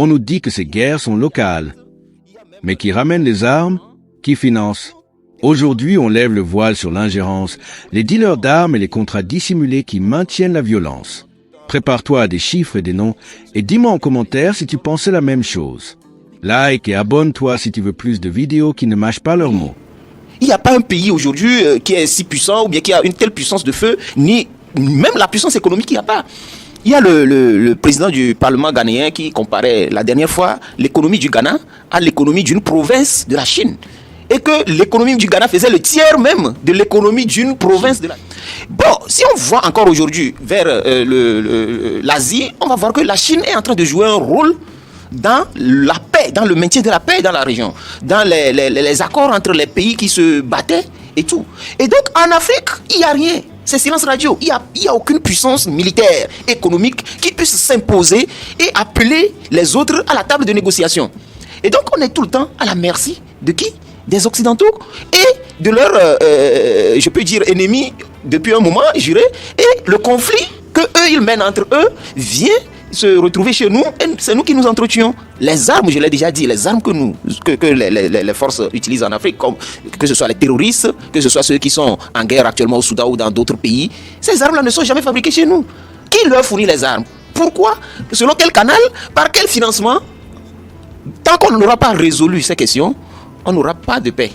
On nous dit que ces guerres sont locales. Mais qui ramène les armes? Qui finance? Aujourd'hui, on lève le voile sur l'ingérence, les dealers d'armes et les contrats dissimulés qui maintiennent la violence. Prépare-toi à des chiffres et des noms et dis-moi en commentaire si tu pensais la même chose. Like et abonne-toi si tu veux plus de vidéos qui ne mâchent pas leurs mots. Il n'y a pas un pays aujourd'hui qui est si puissant ou bien qui a une telle puissance de feu, ni même la puissance économique, il n'y a pas. Il y a le président du Parlement ghanéen qui comparait la dernière fois l'économie du Ghana à l'économie d'une province de la Chine. Et que l'économie du Ghana faisait le tiers même de l'économie d'une province de la... Bon, si on voit encore aujourd'hui vers l'Asie, on va voir que la Chine est en train de jouer un rôle dans la paix, dans le maintien de la paix dans la région, dans les accords entre les pays qui se battaient et tout. Et donc en Afrique, il n'y a rien. C'est silence radio. Il n'y a aucune puissance militaire, économique qui puisse s'imposer et appeler les autres à la table de négociation. Et donc on est tout le temps à la merci de qui? Des Occidentaux et de leurs, je peux dire, ennemis depuis un moment, juré. Et le conflit que eux ils mènent entre eux vient se retrouver chez nous et c'est nous qui nous entretuons. Les armes, je l'ai déjà dit, les armes que les forces utilisent en Afrique, comme, que ce soit les terroristes, que ce soit ceux qui sont en guerre actuellement au Soudan ou dans d'autres pays, ces armes-là ne sont jamais fabriquées chez nous. Qui leur fournit les armes? Pourquoi? Selon quel canal? Par quel financement? Tant qu'on n'aura pas résolu ces questions, on n'aura pas de paix.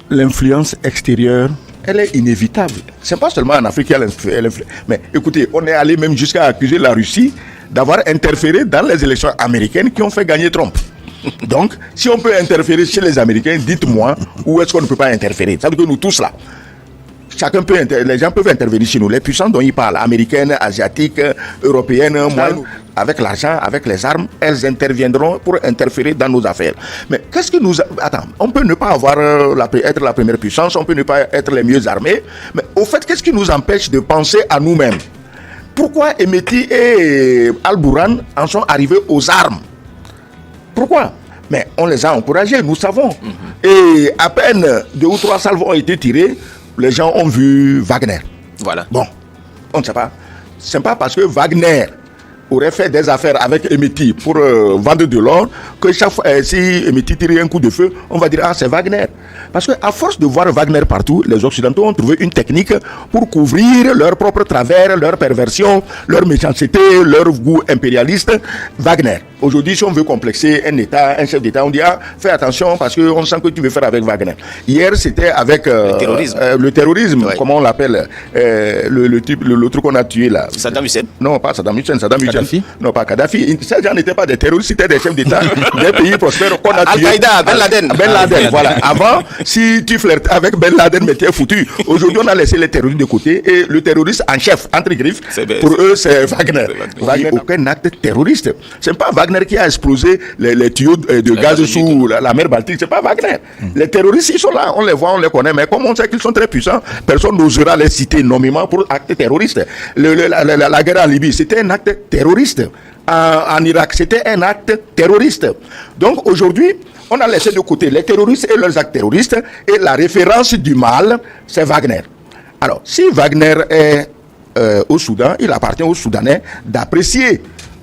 L'influence extérieure, elle est inévitable. C'est pas seulement en Afrique qu'il y a l'influence. Mais écoutez, on est allé même jusqu'à accuser la Russie d'avoir interféré dans les élections américaines qui ont fait gagner Trump. Donc, si on peut interférer chez les Américains, dites-moi où est-ce qu'on ne peut pas interférer. Ça veut dire que nous tous là, chacun peut les gens peuvent intervenir chez nous. Les puissances dont ils parlent, américaines, asiatiques, européennes, avec l'argent, avec les armes, elles interviendront pour interférer dans nos affaires. Mais qu'est-ce que nous... Attends, on peut ne pas avoir être la première puissance, on peut ne pas être les mieux armés, mais au fait, qu'est-ce qui nous empêche de penser à nous-mêmes? Pourquoi Emeti et Al-Bourhan en sont arrivés aux armes? Pourquoi? Mais on les a encouragés, nous savons. Et à peine 2 ou 3 salves ont été tirées, les gens ont vu Wagner. Voilà. Bon, on ne sait pas. C'est pas parce que Wagner aurait fait des affaires avec Emeti pour vendre de l'or que chaque fois, si Emeti tire un coup de feu, on va dire « Ah, c'est Wagner ». Parce qu'à force de voir Wagner partout, les Occidentaux ont trouvé une technique pour couvrir leurs propres travers, leur perversion, leur méchanceté, leur goût impérialiste. Wagner. Aujourd'hui, si on veut complexer un État, un chef d'État, on dit « Ah, fais attention parce qu'on sent que tu veux faire avec Wagner ». Hier, c'était avec le terrorisme, ouais. Comment on l'appelle, l'autre qu'on a tué là. Saddam Hussein. Non, pas Saddam Hussein. Kadhafi. Non, pas Kadhafi. Ces gens n'étaient pas des terroristes, c'était des chefs d'État des pays prospères qu'on a tués. Al-Qaïda, Ben Laden. Ben Laden, voilà. Avant, si tu flirtes avec Ben Laden, mais tu es foutu. Aujourd'hui, on a laissé les terroristes de côté et le terroriste en chef, entre griffes, pour eux, c'est Wagner. Wagner. Aucun acte terroriste. C'est pas Wagner qui a explosé les tuyaux de gaz sous la mer Baltique. C'est pas Wagner. Les terroristes, ils sont là. On les voit, on les connaît. Mais comme on sait qu'ils sont très puissants, personne n'osera les citer nommément pour actes terroristes. La guerre en Libye, c'était un acte terroriste. En Irak, c'était un acte terroriste. Donc aujourd'hui, on a laissé de côté les terroristes et leurs actes terroristes et la référence du mal, c'est Wagner. Alors, si Wagner est au Soudan, il appartient aux Soudanais d'apprécier.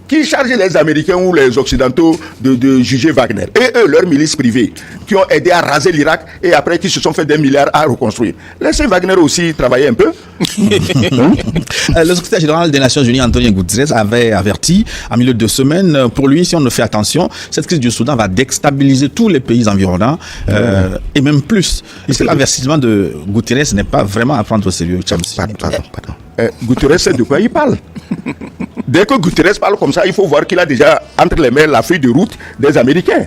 Qui charge les Américains ou les Occidentaux de juger Wagner? Et eux, leurs milices privées, qui ont aidé à raser l'Irak et après qui se sont fait des milliards à reconstruire. Laissez Wagner aussi travailler un peu. Le secrétaire général des Nations Unies, Antonio Guterres, avait averti en milieu de semaine, pour lui, si on ne fait attention, cette crise du Soudan va déstabiliser tous les pays environnants et même plus. Et l'avertissement de Guterres n'est pas vraiment à prendre au sérieux. Pardon. Guterres, c'est de quoi il parle? Dès que Guterres parle comme ça, il faut voir qu'il a déjà entre les mains la feuille de route des Américains.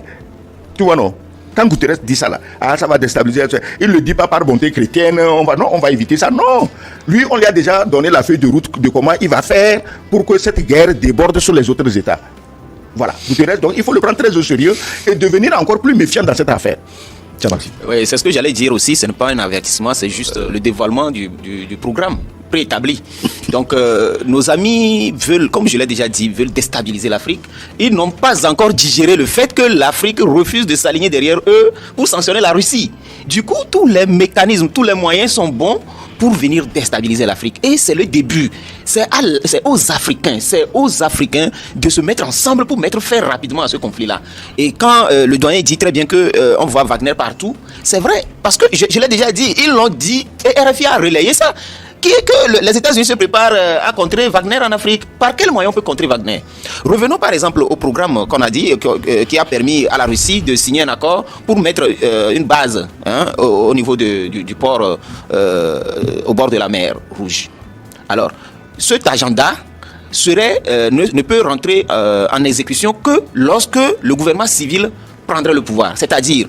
Tu vois, non? Quand Guterres dit ça là, ça va déstabiliser. Il ne le dit pas par bonté chrétienne, on va éviter ça. Non. Lui, on lui a déjà donné la feuille de route de comment il va faire pour que cette guerre déborde sur les autres États. Voilà. Guterres, donc il faut le prendre très au sérieux et devenir encore plus méfiant dans cette affaire. Oui, c'est ce que j'allais dire aussi. Ce n'est pas un avertissement, c'est juste le dévoilement du programme préétabli. Donc, nos amis veulent, comme je l'ai déjà dit, veulent déstabiliser l'Afrique. Ils n'ont pas encore digéré le fait que l'Afrique refuse de s'aligner derrière eux pour sanctionner la Russie. Du coup, tous les mécanismes, tous les moyens sont bons pour venir déstabiliser l'Afrique. Et c'est le début. C'est aux Africains de se mettre ensemble pour mettre fin rapidement à ce conflit-là. Et quand le doyen dit très bien qu'on voit Wagner partout, c'est vrai, parce que je l'ai déjà dit, ils l'ont dit, et RFI a relayé ça, qui est que les États-Unis se préparent à contrer Wagner en Afrique. Par quel moyen on peut contrer Wagner? Revenons par exemple au programme qu'on a dit, qui a permis à la Russie de signer un accord pour mettre une base au niveau du port au bord de la mer Rouge. Alors, cet agenda ne peut rentrer en exécution que lorsque le gouvernement civil prendrait le pouvoir. C'est-à-dire,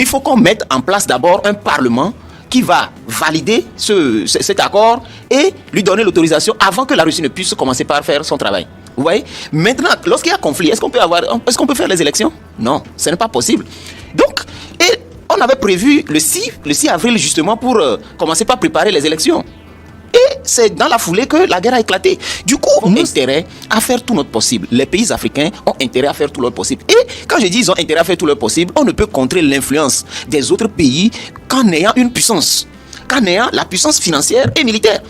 il faut qu'on mette en place d'abord un parlement qui va valider cet accord et lui donner l'autorisation avant que la Russie ne puisse commencer par faire son travail. Vous voyez? Maintenant, lorsqu'il y a conflit, est-ce qu'on peut faire les élections? Non, ce n'est pas possible. Donc, et on avait prévu le 6 avril justement pour commencer par préparer les élections. Et c'est dans la foulée que la guerre a éclaté. Du coup, on a intérêt à faire tout notre possible. Les pays africains ont intérêt à faire tout leur possible. Et quand je dis ils ont intérêt à faire tout leur possible, on ne peut contrer l'influence des autres pays qu'en ayant une puissance, qu'en ayant la puissance financière et militaire.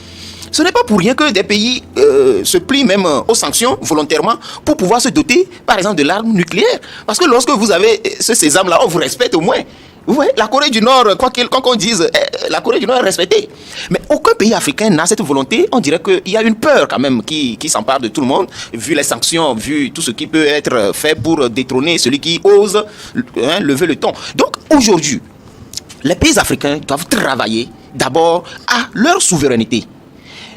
Ce n'est pas pour rien que des pays se plient même aux sanctions volontairement pour pouvoir se doter, par exemple, de l'arme nucléaire. Parce que lorsque vous avez ces armes-là, on vous respecte au moins. Vous voyez, la Corée du Nord, quoi qu'on dise, la Corée du Nord est respectée. Mais aucun pays africain n'a cette volonté. On dirait qu'il y a une peur quand même qui s'empare de tout le monde, vu les sanctions, vu tout ce qui peut être fait pour détrôner celui qui ose lever le ton. Donc aujourd'hui, les pays africains doivent travailler d'abord à leur souveraineté.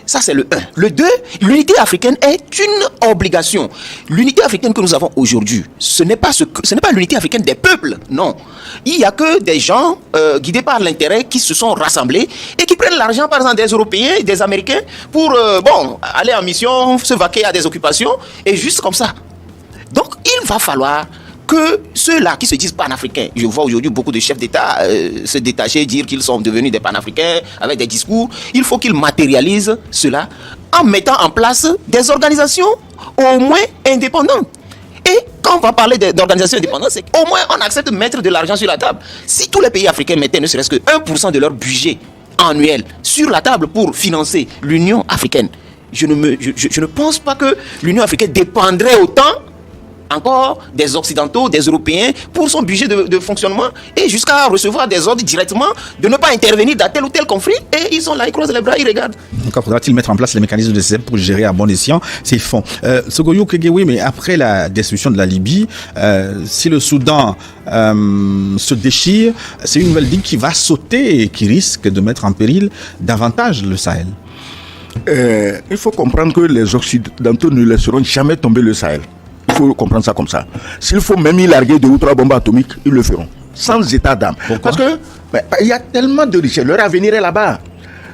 Ça, c'est le 1. Le 2, l'unité africaine est une obligation. L'unité africaine que nous avons aujourd'hui, ce n'est pas l'unité africaine des peuples, non. Il n'y a que des gens guidés par l'intérêt qui se sont rassemblés et qui prennent l'argent, par exemple, des Européens, des Américains, pour aller en mission, se vaquer à des occupations, et juste comme ça. Donc, il va falloir que ceux-là qui se disent panafricains, je vois aujourd'hui beaucoup de chefs d'État se détacher, dire qu'ils sont devenus des panafricains avec des discours, il faut qu'ils matérialisent cela en mettant en place des organisations au moins indépendantes. Et quand on va parler d'organisations indépendantes, c'est qu'au moins on accepte de mettre de l'argent sur la table. Si tous les pays africains mettaient ne serait-ce que 1% de leur budget annuel sur la table pour financer l'Union africaine, je ne pense pas que l'Union africaine dépendrait autant encore des Occidentaux, des Européens, pour son budget de fonctionnement et jusqu'à recevoir des ordres directement de ne pas intervenir dans tel ou tel conflit. Et ils sont là, ils croisent les bras, ils regardent. Encore faudra-t-il mettre en place les mécanismes de CEP pour gérer à bon escient ces fonds. Sogoyo Kegewi, mais après la destruction de la Libye, si le Soudan se déchire, c'est une nouvelle ligne qui va sauter et qui risque de mettre en péril davantage le Sahel. Il faut comprendre que les Occidentaux ne laisseront jamais tomber le Sahel. Il faut comprendre ça comme ça. S'il faut même y larguer 2 ou 3 bombes atomiques, ils le feront. Sans état d'âme. Parce que il y a tellement de richesses. Leur avenir est là-bas.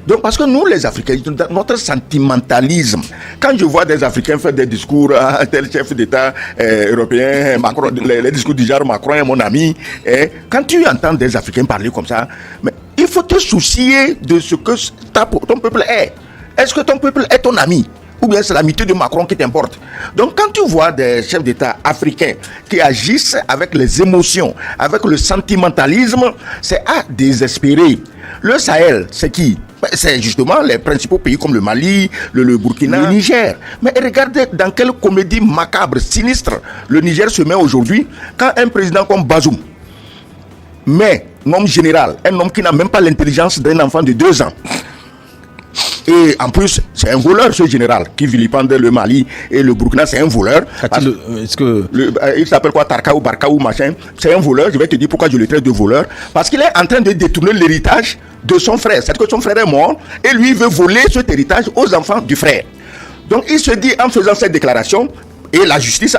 Donc, parce que nous, les Africains, notre sentimentalisme, quand je vois des Africains faire des discours à tel chef d'État européen, Macron, les discours du genre Macron est mon ami, quand tu entends des Africains parler comme ça, mais il faut te soucier de ce que ton peuple est. Est-ce que ton peuple est ton ami? Ou bien c'est l'amitié de Macron qui t'importe. Donc quand tu vois des chefs d'État africains qui agissent avec les émotions, avec le sentimentalisme, c'est à désespérer. Le Sahel, c'est qui? C'est justement les principaux pays comme le Mali, le Burkina, le Niger. Mais regardez dans quelle comédie macabre, sinistre, le Niger se met aujourd'hui quand un président comme Bazoum, mais un homme général, un homme qui n'a même pas l'intelligence d'un enfant de 2 ans. Et en plus, c'est un voleur, ce général, qui vilipende le Mali et le Burkina, c'est un voleur. Il s'appelle quoi, Tarkaou, Barkaou, machin. C'est un voleur, je vais te dire pourquoi je le traite de voleur. Parce qu'il est en train de détourner l'héritage de son frère. C'est-à-dire que son frère est mort et lui veut voler cet héritage aux enfants du frère. Donc il se dit, en faisant cette déclaration, et la justice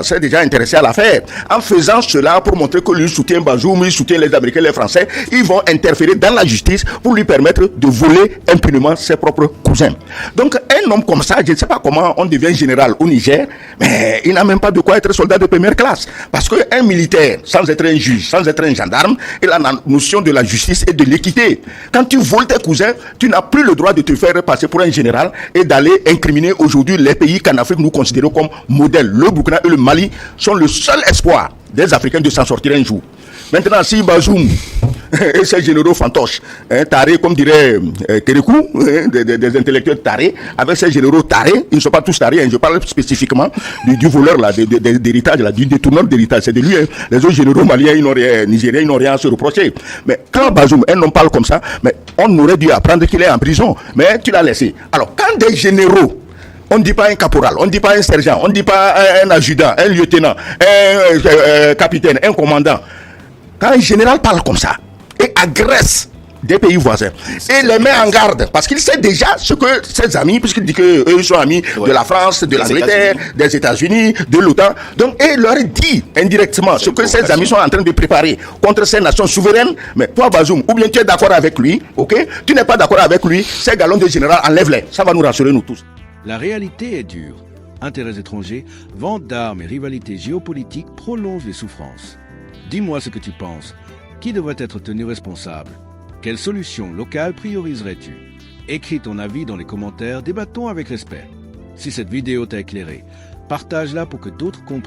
s'est déjà intéressée à l'affaire. En faisant cela pour montrer que lui soutient Bazoum, il soutient les Américains, les Français, ils vont interférer dans la justice pour lui permettre de voler impunément ses propres cousins. Donc un homme comme ça, je ne sais pas comment on devient général au Niger, mais il n'a même pas de quoi être soldat de première classe. Parce qu'un militaire, sans être un juge, sans être un gendarme, il a la notion de la justice et de l'équité. Quand tu voles tes cousins, tu n'as plus le droit de te faire passer pour un général et d'aller incriminer aujourd'hui les pays qu'en Afrique nous considérons comme modèle. Le Burkina et le Mali sont le seul espoir des Africains de s'en sortir un jour. Maintenant, si Bazoum et ces généraux fantoches, tarés, comme dirait Kérékou, des intellectuels tarés, avec ces généraux tarés, ils ne sont pas tous tarés, je parle spécifiquement du voleur, là, d'héritage, du détourneur d'héritage, c'est de lui. Les autres généraux maliens, nigériens, ils n'ont rien à se reprocher. Mais quand Bazoum, un homme parle comme ça, mais on aurait dû apprendre qu'il est en prison. Mais tu l'as laissé. Alors, quand des généraux, on ne dit pas un caporal, on ne dit pas un sergent, on ne dit pas un adjudant, un lieutenant, un capitaine, un commandant. Quand un général parle comme ça et agresse des pays voisins et les met en garde, parce qu'il sait déjà ce que ses amis, puisqu'il dit qu'eux sont amis de la France, de l'Angleterre, des États-Unis, de l'OTAN, donc et il leur dit indirectement ce que ses amis sont en train de préparer contre ces nations souveraines. Mais toi, Bazoum, ou bien tu es d'accord avec lui, ok, tu n'es pas d'accord avec lui, ces galons de général, enlève-les, ça va nous rassurer nous tous. La réalité est dure. Intérêts étrangers, vente d'armes et rivalités géopolitiques prolongent les souffrances. Dis-moi ce que tu penses. Qui devrait être tenu responsable? Quelle solution locale prioriserais-tu? Écris ton avis dans les commentaires, débattons avec respect. Si cette vidéo t'a éclairé, partage-la pour que d'autres comprennent.